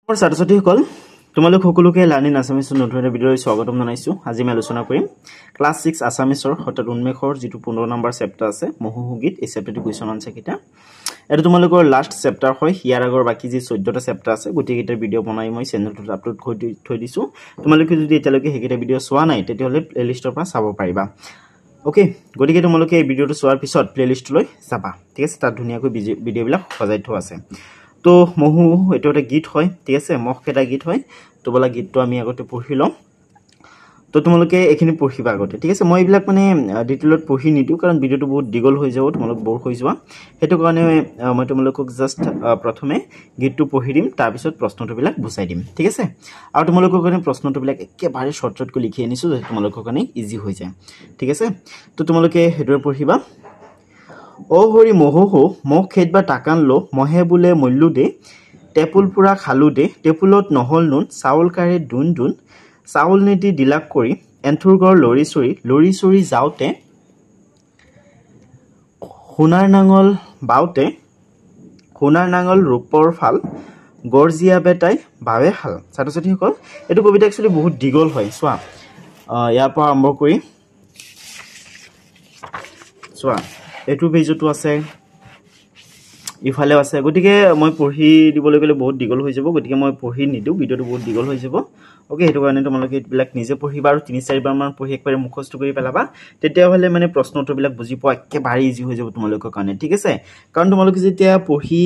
মোৰ ছাত্ৰ-ছাত্ৰীসকল তোমালোক সকলোকে লাৰ্নিং আছামিছৰ নতুন এটা ভিডিঅ'লৈ স্বাগতম জনাইছো। আজি আমি আলোচনা কৰিম ক্লাছ 6 আছামিছৰ অৰ্থাৎ উন্মেষৰ যিটো 15 নম্বৰ চেপ্টাৰ আছে মহোহো গীত। এই চেপ্টাৰটো কুৱেশ্যন আনসাৰ কিটা এটা তোমালোকৰ লাষ্ট চেপ্টাৰ হয়। ইয়াৰ আগৰ বাকি যি 14টা চেপ্টাৰ আছে গোটেইকেইটাৰ ভিডিঅ' বনাই মই চেনেলটোত আপলোড কৰি থৈ দিছো। তোমালোকে যদি এতিয়ালৈকে সেইকেইটা ভিডিঅ' চোৱা নাই তেতিয়াহ'লে প্লেলিষ্টৰ পৰা চাব পাৰিবা। ওকে, গতিকে তোমালোকে এই ভিডিঅ'টো চোৱাৰ পিছত প্লেলিষ্টলৈ যাবা, ঠিক আছে। তাত ধুনীয়াকৈ ভিডিঅ'বিলাক সজাই থোৱা আছে। তো মহো এটা একটা গীত হয়, ঠিক আছে। মহ এটা গীত হয়। তো বলা গীতটো আমি আগতে পঢ়ি লম। তো তোমালোকে এখিনি পঢ়িবা আগতে, ঠিক আছে। মই এইবিলাক মানে ডিটেইলত পঢ়ি নিদিওঁ কাৰণ ভিডিঅ'টো বহুত দীঘল হৈ যাব, তোমালোক বৰ হৈ যোৱা। সেইটো কাৰণে মই তোমালোকক জাষ্ট প্ৰথমে গীতটো পঢ়ি দিম, তাৰপিছত প্ৰশ্নটোবিলাক বুজাই দিম, ঠিক আছে। আৰু তোমালোকৰ কাৰণে প্ৰশ্নটোবিলাক একেবাৰে শ্বৰ্টকৈ লিখি আনিছোঁ যাতে তোমালোকৰ কাৰণে ইজি হৈ যায়, ঠিক আছে। তো তোমালোকে সেইদৰে পঢ়িবা। অ হৰি মহোহো মহ খেদবা টাকান লো মহে বোলে মল্লু দে টেপুল পুৰা খালো দে টেপুলত নহল নুন চাউল কাৰে দুন দুন চাউল নিদি দিলাক কৰি এন্থুৰগড় লৰি চৰি যাওঁতে সোণাৰ নাঙল ৰূপৰ ফাল গৰ্জিয়া বেটাই বাৱে হাল। ছাত্ৰ-ছাত্ৰীসকল এইটো কবিতা একচুৱেলি বহুত দীঘল হয়। চোৱা ইয়াৰ পৰা আৰম্ভ কৰি চোৱা এইটো পেজতো আছে, ইফালেও আছে। গতিকে মই পঢ়ি দিবলৈ গ'লে বহুত দীঘল হৈ যাব, গতিকে মই পঢ়ি নিদিওঁ, ভিডিঅ'টো বহুত দীঘল হৈ যাব। ওকে, সেইটো কাৰণে তোমালোকে এইবিলাক নিজে পঢ়িবা আৰু 3-4 বাৰমান পঢ়ি একবাৰে মুখস্থ কৰি পেলাবা। তেতিয়াহ'লে মানে প্ৰশ্ন উত্তৰবিলাক বুজি পোৱা একেবাৰে ইজি হৈ যাব তোমালোকৰ কাৰণে, ঠিক আছে। কাৰণ তোমালোকে যেতিয়া পঢ়ি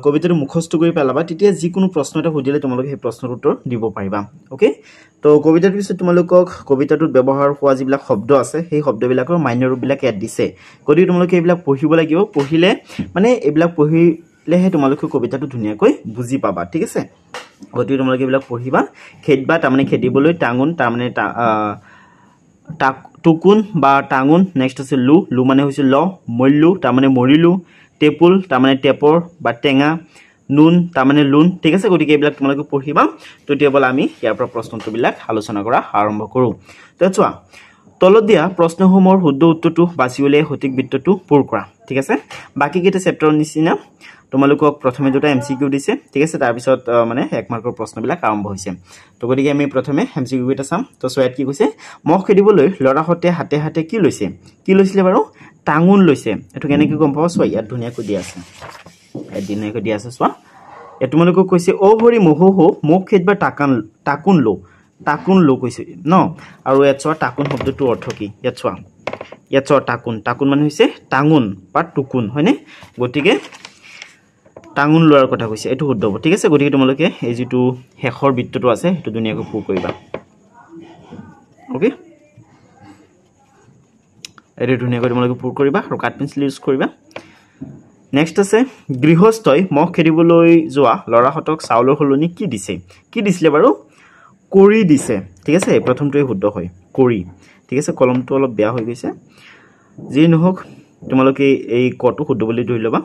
কবিতাটো মুখস্থ কৰি পেলাবা তেতিয়া যিকোনো প্ৰশ্ন এটা সুধিলে তোমালোকে সেই প্ৰশ্নৰ উত্তৰ দিব পাৰিবা। ওকে, তো কবিতাটোৰ পিছত তোমালোকক কবিতাটোত ব্যৱহাৰ হোৱা যিবিলাক শব্দ আছে সেই শব্দবিলাকৰ মান্য ৰূপবিলাক ইয়াত দিছে। গতিকে তোমালোকে এইবিলাক পঢ়িব লাগিব। পঢ়িলে মানে এইবিলাক পঢ়িলেহে তোমালোকে কবিতাটো ধুনীয়াকৈ বুজি পাবা, ঠিক আছে। গতিকে তোমালোকে এইবিলাক পঢ়িবা। খেদবা তাৰমানে খেদিবলৈ, টাঙোন তাৰমানে টুকুন বা টাঙোন, নেক্সট আছে লু মানে হৈছে ল, মল্লু তাৰমানে মৰিলো, টেপুল তাৰমানে টেপৰ বা টেঙা, নুন তাৰমানে লোন, ঠিক আছে। গতিকে এইবিলাক তোমালোকে পঢ়িবা। তেতিয়া ব'লা আমি ইয়াৰ পৰা প্ৰশ্নটোবিলাক আলোচনা কৰা আৰম্ভ কৰোঁ। তো চোৱা তলত দিয়া প্ৰশ্নসমূহৰ শুদ্ধ উত্তৰটো বাছি উলিয়াই সঠিক বৃত্তটো পূৰ কৰা, ঠিক আছে। বাকীকেইটা চেপ্টাৰৰ নিচিনা তোমালোকক প্ৰথমে দুটা MCQ দিছে, ঠিক আছে। তাৰপিছত মানে 1 মাৰ্কৰ প্ৰশ্নবিলাক আৰম্ভ হৈছে। তো গতিকে আমি প্ৰথমে MCQ কেইটা চাম। তো চোৱা ইয়াত কি কৈছে, মহ খেদিবলৈ ল'ৰাহঁতে হাতে হাতে কি লৈছে? কি লৈছিলে বাৰু? টাঙোন লৈছে। এইটো কেনেকৈ গম পাবা? চোৱা ইয়াত ধুনীয়াকৈ দিয়া আছে, চোৱা ইয়াত তোমালোকক কৈছে অ হৰি মহোহো মহ খেদবা টাকুন লো কৈছে ন। আৰু ইয়াত চোৱা টাকুন শব্দটোৰ অৰ্থ কি? ইয়াত চোৱা টাকুন মানে হৈছে টাঙোন বা টুকুন, হয়নে? গতিকে টাঙোন লোৱাৰ কথা কৈছে, এইটো শুদ্ধ হ'ব, ঠিক আছে। গতিকে তোমালোকে এই যিটো শেষৰ বৃত্তটো আছে সেইটো ধুনীয়াকৈ পূৰ কৰিবা। ওকে, এইটো ধুনীয়াকৈ তোমালোকে পূৰ কৰিবা আৰু কাঠ পেঞ্চিল ইউজ কৰিবা। নেক্সট আছে গৃহস্থই মহ খেদিবলৈ যোৱা ল'ৰাহঁতক চাউলৰ সলনি কি দিছে? কি দিছিলে বাৰু? কৰি দিছে, ঠিক আছে। প্ৰথমটোৱে শুদ্ধ হয়, কৰি, ঠিক আছে। কলমটো অলপ বেয়া হৈ গৈছে, যি নহওক তোমালোকে এই কটো শুদ্ধ বুলি ধৰি ল'বা,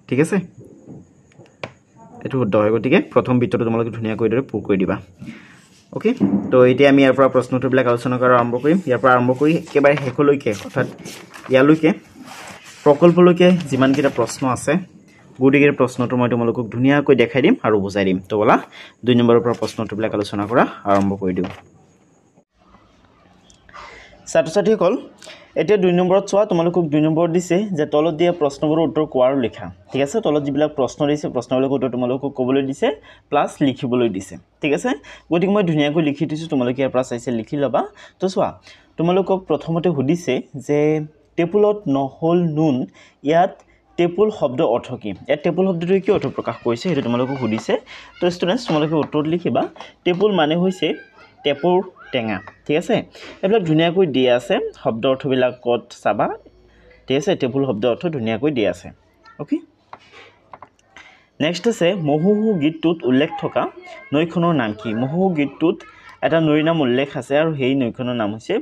ঠিক আছে। এইটো শুদ্ধ হয়। গতিকে প্ৰথম বৃত্তটো তোমালোকে ধুনীয়াকৈ দৰে পূৰ কৰি দিবা। ওকে, তো এতিয়া আমি ইয়াৰ পৰা প্ৰশ্ন উত্তৰবিলাক আলোচনা কৰা আৰম্ভ কৰিম। ইয়াৰ পৰা আৰম্ভ কৰি একেবাৰে শেষলৈকে অৰ্থাৎ ইয়ালৈকে প্ৰকল্পলৈকে যিমানকেইটা প্ৰশ্ন আছে গোটেইকেইটা প্ৰশ্নটো মই তোমালোকক ধুনীয়াকৈ দেখাই দিম আৰু বুজাই দিম। তো ব'লা 2 নম্বৰৰ পৰা প্ৰশ্ন উত্তৰবিলাক আলোচনা কৰা আৰম্ভ কৰি দিওঁ। ছাত্ৰ-ছাত্ৰীসকল এতিয়া 2 নম্বৰত চোৱা, তোমালোকক 2 নম্বৰত দিছে যে তলত দিয়া প্ৰশ্নবোৰৰ উত্তৰ কোৱা আৰু লিখা, ঠিক আছে। তলত যিবিলাক প্ৰশ্ন দিছে প্ৰশ্নবিলাকৰ উত্তৰ তোমালোকক ক'বলৈ দিছে প্লাছ লিখিবলৈ দিছে, ঠিক আছে। গতিকে মই ধুনীয়াকৈ লিখি দিছোঁ, তোমালোকে ইয়াৰ পৰা চাইছে লিখি ল'বা। তো চোৱা তোমালোকক প্ৰথমতে সুধিছে যে টেপুলত নহ'ল নুন, ইয়াত টেপুল শব্দ অৰ্থ কি? ইয়াত টেপুল শব্দটোৱে কি অৰ্থ প্ৰকাশ কৰিছে সেইটো তোমালোকক সুধিছে। তো ষ্টুডেণ্টছ তোমালোকে উত্তৰত লিখিবা টেপুল মানে হৈছে টেপৰ টেঙা, ঠিক আছে। এইবিলাক ধুনীয়াকৈ দিয়া আছে, শব্দ অৰ্থবিলাকত চাবা, ঠিক আছে। টেপুল শব্দ অৰ্থ ধুনীয়াকৈ দিয়া আছে। অ'কে, নেক্সট আছে মহোহো গীতটোত উল্লেখ থকা নৈখনৰ নাম কি? মহোহো গীতটোত এটা নৈৰ নাম উল্লেখ আছে আৰু সেই নৈখনৰ নাম হৈছে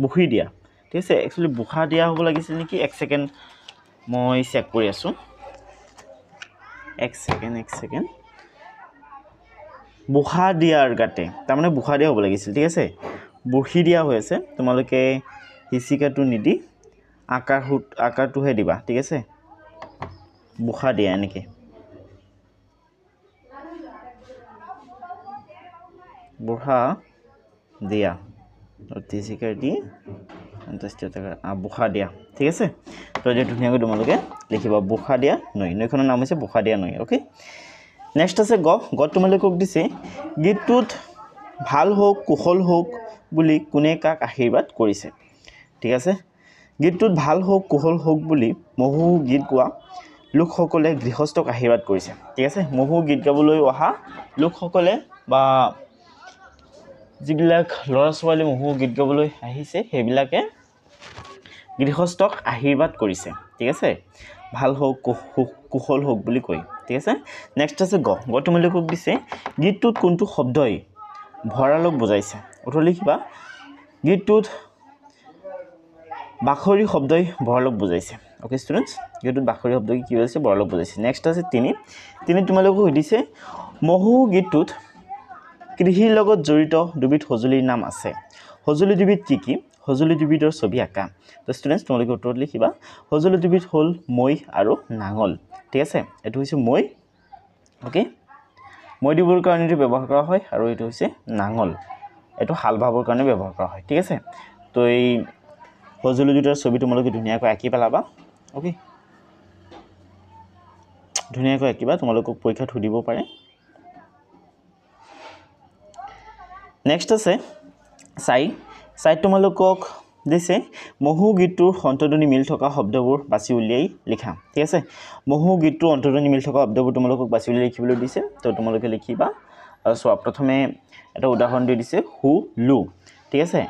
বুখি দিয়া, ঠিক আছে। একচুৱেলি বুখা দিয়া হ'ব লাগিছিল নেকি? 1 ছেকেণ্ড মই চেক কৰি আছোঁ, 1 ছেকেণ্ড। বুখা দিয়াৰ গাতে তাৰমানে বুখা দিয়া হ'ব লাগিছিল, ঠিক আছে। বুখি দিয়া হৈ আছে, তোমালোকে হিচিকাটো নিদি আকাৰটোহে দিবা, ঠিক আছে। বুখা দিয়া এনেকৈ বুঢ়া দিয়া অতিশিকাৰ দি বুখা দিয়া ঠিক আছে তো এতিয়া ধুনীয়াকৈ তোমালোকে লিখিবা বুখা দিয়া নৈ নৈখনৰ নাম হৈছে বুখা দিয়া নৈ অ'কে নেক্সট আছে গ তোমালোকক দিছে গীতটোত ভাল হোক কুশল হোক বুলি কোনে কাক আশীৰ্বাদ কৰিছে ঠিক আছে গীতটোত ভাল হোক কুশল হোক বুলি মহু গীত গোৱা লোকসকলে গৃহস্থক আশীৰ্বাদ কৰিছে ঠিক আছে মহু গীত গাবলৈ অহা লোকসকলে বা যিবিলাক ল'ৰা ছোৱালী মহু গীত গাবলৈ আহিছে সেইবিলাকে গৃহস্থক আশীৰ্বাদ কৰিছে ঠিক আছে ভাল হোক কুশল হোক বুলি কৈ ঠিক আছে নেক্সট আছে গ তোমালোকক দিছে গীতটোত কোনটো শব্দই ভঁৰালক বুজাইছে উত্তৰ লিখিবা গীতটোত বাখৰি শব্দই ভঁৰালক বুজাইছে অ'কে ষ্টুডেণ্টছ গীতটোত বাখৰি শব্দ কি বুজাইছে ভঁৰালক বুজাইছে নেক্সট আছে তিনি তোমালোকক সুধিছে মহু গীতটোত কৃষিৰ লগত জড়িত দুবিধ সঁজুলিৰ নাম আছে সঁজুলি দুবিধ কি সঁজুলি দুবিধৰ ছবি আঁকা তো ষ্টুডেণ্টছ তোমালোকে উত্তৰত লিখিবা সঁজুলি দুবিধ হ'ল মৈ আৰু নাঙল ঠিক আছে এইটো হৈছে মৈ অ'কে মৈ দিবৰ কাৰণে এইটো ব্যৱহাৰ কৰা হয় আৰু এইটো হৈছে নাঙল এইটো হাল বাবৰ কাৰণে ব্যৱহাৰ কৰা হয় ঠিক আছে তো এই সঁজুলি দুটাৰ ছবি তোমালোকে ধুনীয়াকৈ আঁকি পেলাবা অ'কে ধুনীয়াকৈ আঁকিবা তোমালোকক পৰীক্ষাত সুধিব পাৰে নেক্সট আছে চাইড তোমালোকক দিছে মহু গীতটোৰ অন্তৰ্ধ্বনি মিল থকা শব্দবোৰ বাছি উলিয়াই লিখা ঠিক আছে মহু গীতটোৰ অন্তৰ্ধ্বনি মিল থকা শব্দবোৰ তোমালোকক বাছি উলিয়াই লিখিবলৈ দিছে তো তোমালোকে লিখিবা আৰু চোৱা প্ৰথমে এটা উদাহৰণ দি দিছে হু লু ঠিক আছে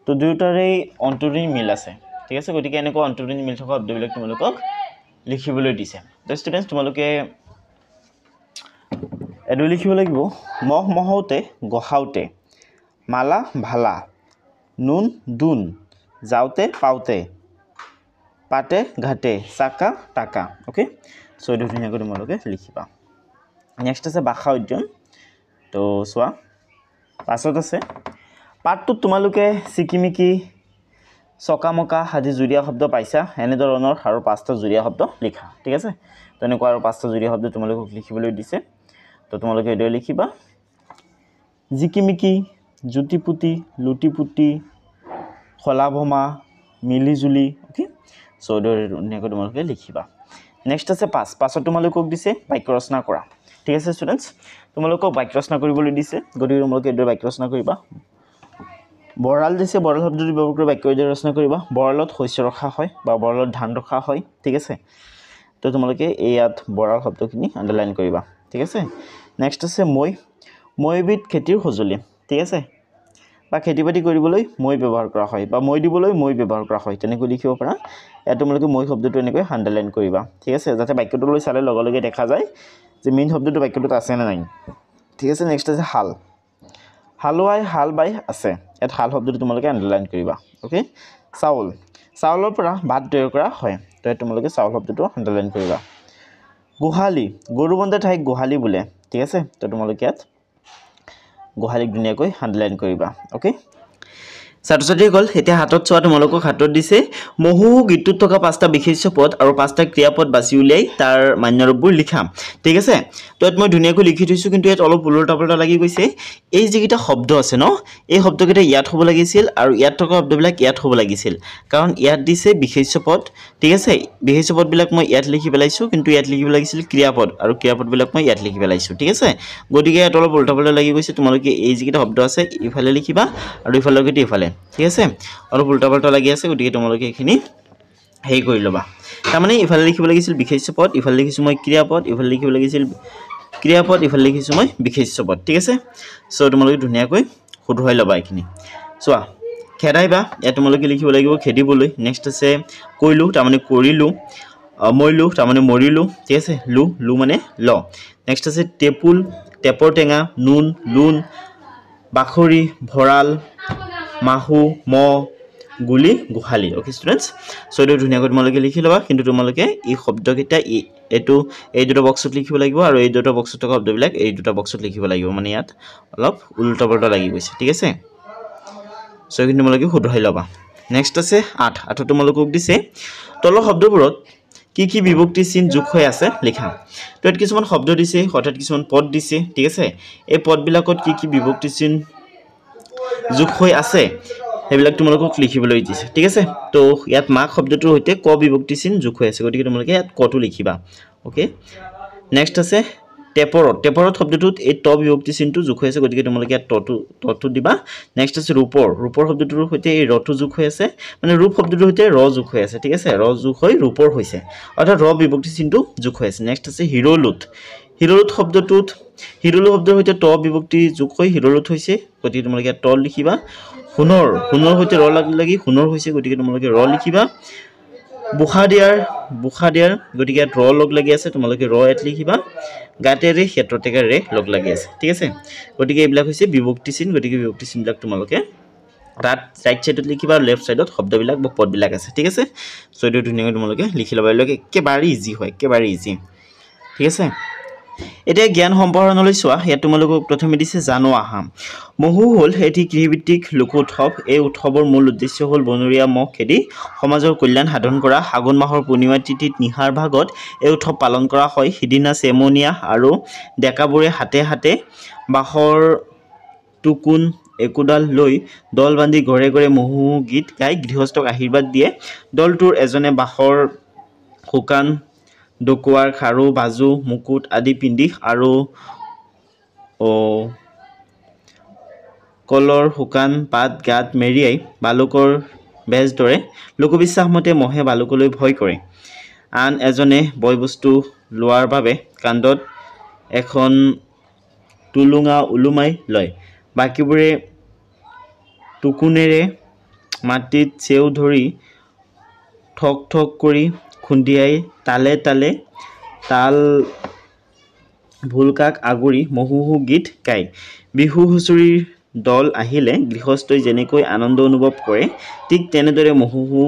তো দুয়োটাৰে অন্তৰ্ধ্বনি মিল আছে ঠিক আছে গতিকে এনেকুৱা অন্তৰ্ধ্বনি মিল থকা শব্দবিলাক তোমালোকক লিখিবলৈ দিছে তো ষ্টুডেণ্টছ তোমালোকে এডু লিখিব লাগিব মহৌতে গহাওতে মালা ভালা নুন দুন যাওঁতে পাওঁতে পাতে ঘাটে চাকা টাকা অ'কে চ' এইটো ধুনীয়াকৈ তোমালোকে লিখিবা নেক্সট আছে বাখা উদ্যান তো চোৱা পাছত আছে পাঠটোত তোমালোকে চিকিমিকি চকামকা আদি জুৰীয়া শব্দ পাইছা এনেধৰণৰ আৰু 5টা জুৰীয়া শব্দ লিখা ঠিক আছে তেনেকুৱা আৰু 5টা জুৰীয়া শব্দ তোমালোকক লিখিবলৈ দিছে তো তোমালোকে এইদৰে লিখিবা জিকিমিকি জুটিপুটি লুটিপুটি খলাভমা মিলিজুলি অ'কে চ' এইদৰে ধুনীয়াকৈ তোমালোকে লিখিবা নেক্সট আছে পাছত তোমালোকক দিছে বাক্য ৰচনা কৰা ঠিক আছে ষ্টুডেণ্টছ তোমালোকক বাক্য ৰচনা কৰিবলৈ দিছে গতিকে তোমালোকে এইদৰে বাক্য ৰচনা কৰিবা বৰাল দিছে বৰাল শব্দটো ব্যৱহাৰ কৰি বাক্য এইদৰে ৰচনা কৰিবা বৰালত শস্য ৰখা হয় বা বৰালত ধান ৰখা হয় ঠিক আছে তো তোমালোকে ইয়াত বৰাল শব্দখিনি আণ্ডাৰলাইন কৰিবা ঠিক আছে নেক্সট আছে মৈবিধ খেতিৰ সঁজুলি ঠিক আছে বা খেতি বাতি কৰিবলৈ মৈ ব্যৱহাৰ কৰা হয় বা মৈ দিবলৈ মৈ ব্যৱহাৰ কৰা হয় তেনেকৈ লিখিব পাৰা ইয়াত তোমালোকে মৈ শব্দটো এনেকৈ আণ্ডাৰলাইন কৰিবা ঠিক আছে যাতে বাক্যটোলৈ চালে লগে লগে দেখা যায় যে মেইন শব্দটো বাক্যটোত আছে নে নাই ঠিক আছে নেক্সট আছে হালুৱাই হাল বাই আছে ইয়াত হাল শব্দটো তোমালোকে আণ্ডাৰলাইন কৰিবা অ'কে চাউলৰ পৰা ভাত তৈয়াৰ কৰা হয় তো ইয়াত তোমালোকে চাউল শব্দটো আণ্ডাৰলাইন কৰিবা গোহালি গৰু বন্ধা ঠাইক গোহালি বোলে ঠিক আছে তো তোমালোকে ইয়াত গোহালিক ধুনীয়াকৈ আণ্ডাৰলাইন কৰিবা অ'কে ছাত্ৰ ছাত্ৰীসকল এতিয়া হাতত চোৱা তোমালোকক হাতত দিছে মহু গীতটোত থকা 5টা বিশেষ্য পদ আৰু 5টা ক্ৰিয়াপদ বাছি উলিয়াই তাৰ মান্যৰূপবোৰ লিখা ঠিক আছে তো ইয়াত মই ধুনীয়াকৈ লিখি থৈছোঁ কিন্তু ইয়াত অলপ উলটা পাল্টা লাগি গৈছে এই যিকেইটা শব্দ আছে ন এই শব্দকেইটা ইয়াত হ'ব লাগিছিল আৰু ইয়াত থকা শব্দবিলাক ইয়াত হ'ব লাগিছিল কাৰণ ইয়াত দিছে বিশেষ্য পদ ঠিক আছে বিশেষ্য পদবিলাক মই ইয়াত লিখি পেলাইছোঁ কিন্তু ইয়াত লিখিব লাগিছিল ক্ৰিয়াপদ আৰু ক্ৰিয়াপদবিলাক মই ইয়াত লিখি পেলাইছোঁ ঠিক আছে গতিকে ইয়াত অলপ উলটা পাল্টা লাগি গৈছে তোমালোকে এই যিকেইটা শব্দ আছে ইফালে লিখিবা আৰু ইফালৰকেইটা ইফালে ঠিক আছে অলপ উল্টা পাল্টা লাগি আছে গতিকে তোমালোকে এইখিনি হেৰি কৰি ল'বা তাৰমানে ইফালে লিখিব লাগিছিল বিশেষ্য পদ ইফালে লিখিছোঁ মই ক্ৰিয়াপদ ইফালে লিখিব লাগিছিল ক্ৰিয়াপদ ইফালে লিখিছোঁ মই বিশেষ্য পদ ঠিক আছে চ' তোমালোকে ধুনীয়াকৈ শুধৰাই ল'বা এইখিনি চোৱা খেদাইবা ইয়াত তোমালোকে লিখিব লাগিব খেদিবলৈ নেক্সট আছে কৰিলোঁ তাৰমানে কৰিলোঁ মৰিলোঁ তাৰমানে মৰিলোঁ ঠিক আছে লু মানে ল নেক্সট আছে টেপুল টেপৰ টেঙা নুন লুণ বাখৰি ভঁৰাল মাহু গুলি গোহালি অ'কে ষ্টুডেণ্টছ চ' এইটো ধুনীয়াকৈ তোমালোকে লিখি ল'বা কিন্তু তোমালোকে এই শব্দকেইটা এই দুটা বক্সত লিখিব লাগিব আৰু এই দুটা বক্সত থকা শব্দবিলাক এই দুটা বক্সত লিখিব লাগিব মানে ইয়াত অলপ উল্টা পাল্টা লাগি গৈছে ঠিক আছে চ' এইখিনি তোমালোকে শুধৰাই ল'বা নেক্সট আছে 8 তোমালোকক দিছে তলৰ শব্দবোৰত কি বিভক্তি চিন যোগ হৈ আছে লিখা তো ইয়াত কিছুমান শব্দ দিছে হঠাৎ কিছুমান পদ দিছে ঠিক আছে এই পদবিলাকত কি বিভক্তি চিন যোগ হৈ আছে সেইবিলাক তোমালোকক লিখিবলৈ দিছে ঠিক আছে তো ইয়াত মাক শব্দটোৰ সৈতে ক বিভক্তি চিন যোগ হৈ আছে গতিকে তোমালোকে ইয়াত কটো লিখিবা ওকে নেক্সট আছে টেপৰত শব্দটোত এই ট বিভক্তি চিনটো যোগ হৈ আছে গতিকে তোমালোকে ইয়াত টটো দিবা নেক্সট আছে ৰূপৰ শব্দটোৰ সৈতে এই ৰটো যোগ হৈ আছে মানে ৰূপ শব্দটোৰ সৈতে ৰ যোগ হৈ আছে ঠিক আছে ৰ যোগ হৈ ৰূপৰ হৈছে অৰ্থাৎ ৰ বিভক্তি চিনটো যোগ হৈ আছে নেক্সট আছে হিৰলুট শব্দটোত হিৰলু শব্দৰ সৈতে ট বিভক্তি যোগ হৈ হিৰলুট হৈছে গতিকে তোমালোকে ইয়াত ট লিখিবা সোণৰ সৈতে ৰ লাগি সোণৰ হৈছে গতিকে তোমালোকে ৰ লিখিবা বুখা দিয়াৰ গতিকে ইয়াত ৰ লগ লাগি আছে তোমালোকে ৰ এট লিখিবা গাতেৰে ক্ষেত্ৰতেকা ৰে লগ লাগি আছে ঠিক আছে গতিকে এইবিলাক হৈছে বিভক্তি চিন গতিকে বিভক্তি চিনবিলাক তোমালোকে ৰাইট সাইডত লিখিবা লেফট সাইডত শব্দবিলাক বা পদবিলাক আছে ঠিক আছে সো এইটো ধুনীয়াকৈ তোমালোকে লিখি ল'বা একেবাৰে ইজি হয় একেবাৰে ইজি ঠিক আছে এতিয়া জ্ঞান সম্প্ৰসাৰণলৈ চোৱা ইয়াত তোমালোকক প্ৰথমে দিছে জানো আহা মহু হ'ল এটি কৃষিভিত্তিক লোক উৎসৱ এই উৎসৱৰ মূল উদ্দেশ্য হ'ল বনৰীয়া মহ খেদি সমাজৰ কল্যাণ সাধন কৰা ফাগুন মাহৰ পূৰ্ণিমা তিথিত নিশাৰ ভাগত এই উৎসৱ পালন কৰা হয় সিদিনা চেমনীয়া আৰু ডেকাবোৰে হাতে হাতে বাঁহৰ টুকুন একোডাল লৈ দল বান্ধি ঘৰে ঘৰে মহু গীত গাই গৃহস্থক আশীৰ্বাদ দিয়ে দলটোৰ এজনে বাঁহৰ শুকান ডকুৱাৰ খাৰু বাজু মুকুট আদি পিন্ধি আৰু কলৰ শুকান পাত গাত মেৰিয়াই বালুকৰ বেজ ধৰে লোকবিশ্বাস মতে মহে বালুকলৈ ভয় কৰে আন এজনে বয় বস্তু লোৱাৰ বাবে কাণ্ডত এখন টুলুঙা উলুমাই লয় বাকীবোৰে টুকুনেৰে মাটিত চেউ ধৰি ঠক ঠক কৰি খুন্দিয়াই তালে তালে তাল ভুলকাক আগুৰি মহু গীত গায় বিহু হুঁচৰিৰ দল আহিলে গৃহস্থই যেনেকৈ আনন্দ অনুভৱ কৰে ঠিক তেনেদৰে মহু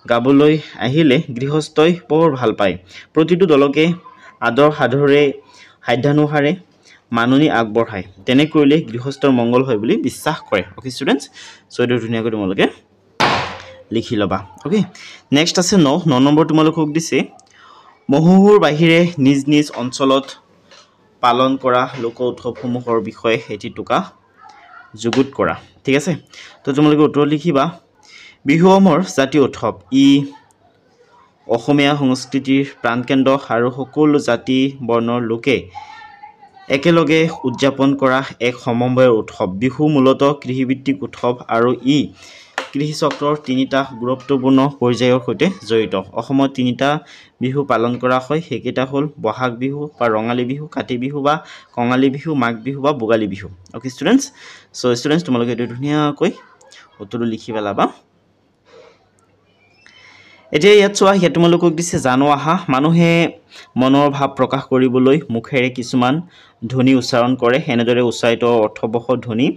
গাবলৈ আহিলে গৃহস্থই বৰ ভাল পায় প্ৰতিটো দলকে আদৰ সাদৰে সাধ্যানুসাৰে মাননি আগবঢ়ায় তেনে কৰিলে গৃহস্থৰ মংগল হয় বুলি বিশ্বাস কৰে ওকে ষ্টুডেন্টস সো এইটো ধুনীয়াকৈ তোমালোকে লিখি ল'বা ওকে নেক্সট আছে 9 নম্বৰ তোমালোকক দিছে মহুৰ বাহিৰে নিজ নিজ অঞ্চলত পালন কৰা লোক উৎসৱসমূহৰ বিষয়ে এটি টুকা যুগুত কৰা ঠিক আছে তো তোমালোকে উত্তৰ লিখিবা বিহু আমাৰ জাতীয় উৎসৱ ই অসমীয়া সংস্কৃতিৰ প্ৰাণকেন্দ্ৰ আৰু সকলো জাতি বৰ্ণৰ লোকে একেলগে উদযাপন কৰা এক সমন্বয়ৰ উৎসৱ বিহু মূলতঃ কৃষিভিত্তিক উৎসৱ আৰু ই কৃষি চক্ৰৰ তিনিটা গুৰুত্বপূৰ্ণ পৰ্যায়ৰ সৈতে জড়িত অসমত তিনিটা বিহু পালন কৰা হয় সেইকেইটা হ'ল বহাগ বিহু বা ৰঙালী বিহু কাতি বিহু বা কঙালী বিহু মাঘ বিহু বা Bhogali Bihu okay students so students তোমালোকে এইটো ধুনীয়াকৈ উত্তৰটো লিখি পেলাবা এতিয়া ইয়াত চোৱা ইয়াত তোমালোকক দিছে জানো আহা মানুহে মনৰ ভাৱ প্ৰকাশ কৰিবলৈ মুখেৰে কিছুমান ধ্বনি উচ্চাৰণ কৰে এনেদৰে উচ্চাৰিত অৰ্থবহ ধ্বনি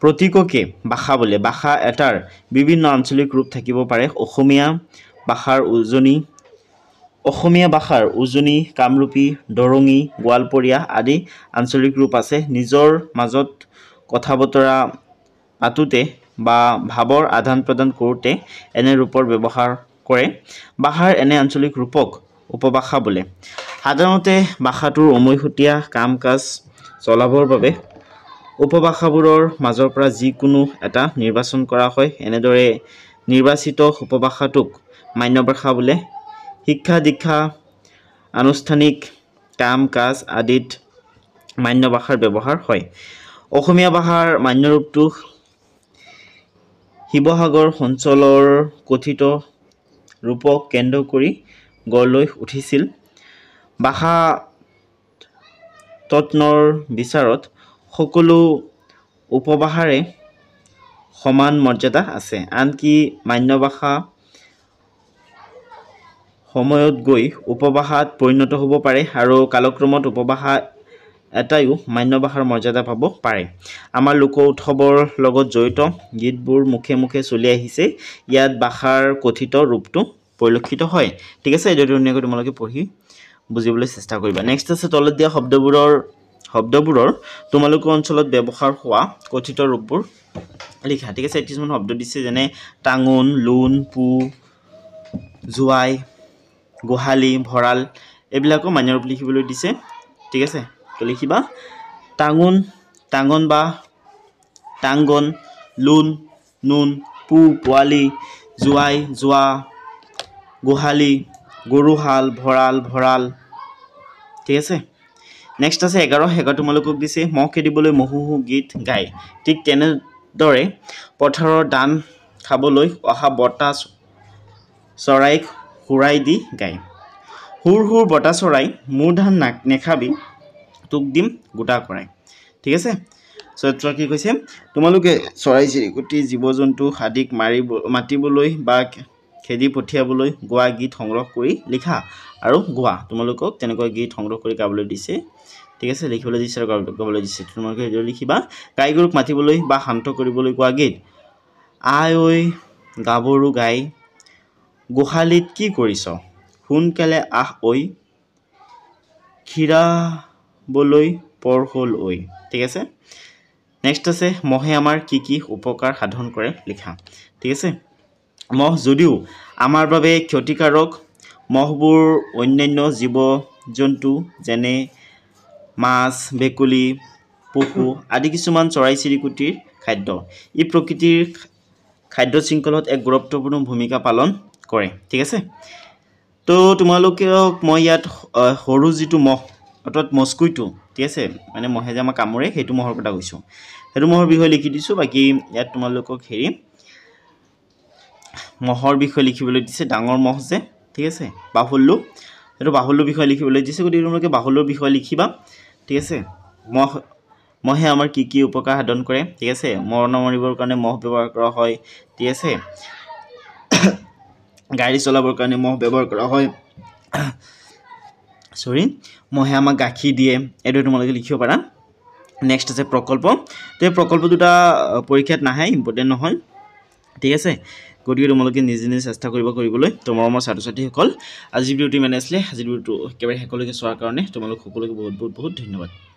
প্ৰতীককে ভাষা বোলে ভাষা এটাৰ বিভিন্ন আঞ্চলিক ৰূপ থাকিব পাৰে অসমীয়া ভাষাৰ উজনি কামৰূপী দৰঙী গোৱালপৰীয়া আদি আঞ্চলিক ৰূপ আছে নিজৰ মাজত কথা বতৰা পাতোতে বা ভাৱৰ আদান প্ৰদান কৰোতে এনে ৰূপৰ ব্যৱহাৰ কৰে ভাষাৰ এনে আঞ্চলিক ৰূপক উপভাষা বোলে সাধাৰণতে ভাষাটোৰ অমৈহতীয়া কাম কাজ চলাবৰ বাবে উপভাষাবোৰৰ মাজৰ পৰা যিকোনো এটা নিৰ্বাচন কৰা হয় এনেদৰে নিৰ্বাচিত উপভাষাটোক মান্য ভাষা বোলে শিক্ষা দীক্ষা আনুষ্ঠানিক কাম কাজ আদিত মান্য ভাষাৰ ব্যৱহাৰ হয় অসমীয়া ভাষাৰ মান্য ৰূপটো শিৱসাগৰ অঞ্চলৰ কথিত ৰূপক কেন্দ্ৰ কৰি গঢ় লৈ উঠিছিল ভাষা তত্ত্বৰ বিচাৰত সকলো উপভাষাৰে সমান মৰ্যাদা আছে আনকি মান্য ভাষা সময়ত গৈ উপভাষাত পৰিণত হ'ব পাৰে আৰু কালক্ৰমত উপভাষা এটাইও মান্য ভাষাৰ মৰ্যাদা পাব পাৰে আমাৰ লোক উৎসৱৰ লগত জড়িত গীতবোৰ মুখে মুখে চলি আহিছে ইয়াত ভাষাৰ কথিত ৰূপটো পৰিলক্ষিত হয় ঠিক আছে এইটো ধুনীয়াকৈ তোমালোকে পঢ়ি বুজিবলৈ চেষ্টা কৰিবা নেক্সট আছে তলত দিয়া শব্দবোৰৰ তোমালোকৰ অঞ্চলত ব্যৱহাৰ হোৱা কথিত ৰূপবোৰ লিখা ঠিক আছে কিছুমান শব্দ দিছে যেনে টাঙোন লুন পু জুৱাই গোহালি ভঁৰাল এইবিলাকো মান্যৰ ৰূপ লিখিবলৈ দিছে ঠিক আছে তো লিখিবা টাঙন টাঙন বা টাংগন লুন নুন পু পোৱালি জুৱাই জুৱা গোহালি গৰুহাল ভঁৰাল ভঁৰাল ঠিক আছে নেক্সট আছে 11 তোমালোকক দিছে মহ খেদিবলৈ মহুহু গীত গায় ঠিক তেনেদৰে পথাৰৰ ধান খাবলৈ অহা বটা চৰাইক হুৰাই দি গায় হুৰ হুৰ বটা চৰাই মোৰ ধান নেখাবি তোক দিম গোটা কৰাই ঠিক আছে চৰিত্ৰ কি কৈছে তোমালোকে চৰাই চিৰিকটি জীৱ জন্তু আদিক মাতিবলৈ বা খেদি পঠিয়াবলৈ গোৱা গীত সংগ্ৰহ কৰি লিখা আৰু গোৱা তোমালোকক তেনেকৈ গীত সংগ্ৰহ কৰি গাবলৈ দিছে ঠিক আছে লিখিবলৈ দিছে আৰু গাবলৈ দিছে তোমালোকে এইটো লিখিবা গাই গৰুক মাতিবলৈ বা শান্ত কৰিবলৈ গোৱা গীত আই ঐ গাভৰু গাই গোহালিত কি কৰিছ সোনকালে আহ ঐ খীৰাবলৈ পৰ হ'ল ঐ ঠিক আছে নেক্সট আছে মহে আমাৰ কি উপকাৰ সাধন কৰে লিখা ঠিক আছে মহ যদিও আমাৰ বাবে ক্ষতিকাৰক মহবোৰ অন্যান্য জীৱ জন্তু যেনে মাছ বেকুলি পশু আদি কিছুমান চৰাই চিৰিকটিৰ খাদ্য ই প্ৰকৃতিৰ খাদ্য শৃংখলত এক গুৰুত্বপূৰ্ণ ভূমিকা পালন কৰে ঠিক আছে তো তোমালোকক মই ইয়াত সৰু যিটো মহ অৰ্থাৎ মস্কুইটো ঠিক আছে মানে মহে যে আমাক কামুৰে সেইটো মহৰ কথা কৈছোঁ সেইটো মহৰ বিষয়ে লিখি দিছোঁ বাকী ইয়াত তোমালোকক মহৰ বিষয়ে লিখিবলৈ দিছে ডাঙৰ মহ যে ঠিক আছে বাহুল্লু সেইটো বাহুল্লুৰ বিষয়ে লিখিবলৈ দিছে গতিকে তোমালোকে বাহুল্লুৰ বিষয়ে লিখিবা ঠিক আছে মহে আমাৰ কি উপকাৰ সাধন কৰে ঠিক আছে মৰণা মাৰিবৰ কাৰণে মহ ব্যৱহাৰ কৰা হয় ঠিক আছে গাড়ী চলাবৰ কাৰণে মহ ব্যৱহাৰ কৰা হয় মহে আমাক গাখীৰ দিয়ে এইটো তোমালোকে লিখিব পাৰা নেক্সট আছে প্ৰকল্প তো এই প্ৰকল্প দুটা পৰীক্ষাত নাহে ইম্পৰ্টেণ্ট নহয় ঠিক আছে গতিকে তোমালোকে নিজে চেষ্টা কৰিবলৈ তো মৰমৰ ছাত্ৰ ছাত্ৰীসকল আজিৰ ভিডিঅ'টো ইমানে আছিলে আজিৰ ভিডিঅ'টো একেবাৰে শেষলৈকে চোৱাৰ কাৰণে তোমালোক সকলোকে বহুত ধন্যবাদ